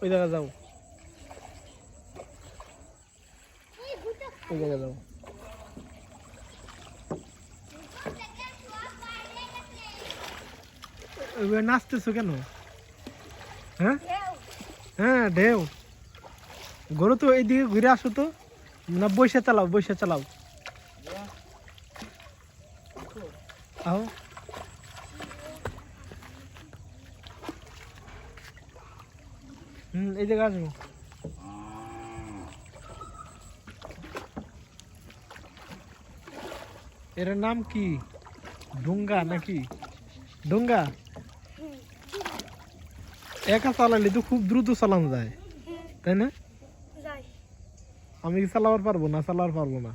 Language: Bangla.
ওই জায়গা যাও, ওই জায়গা যাও। নাচতেছো কেন? হ্যাঁ হ্যাঁ, ঢেউ। গরু তো এইদিকে ঘুরে আসো তো, না বসে চালাও, বসে চালাও। আও এই জায়গা আসবো। এর নাম কি? ডুঙ্গা নাকি? ডুঙ্গা। একা চালালে তো খুব দ্রুত চালানো যায়, তাই না? আমি কি চালাবার পারবো না? চালাবার পারবো না।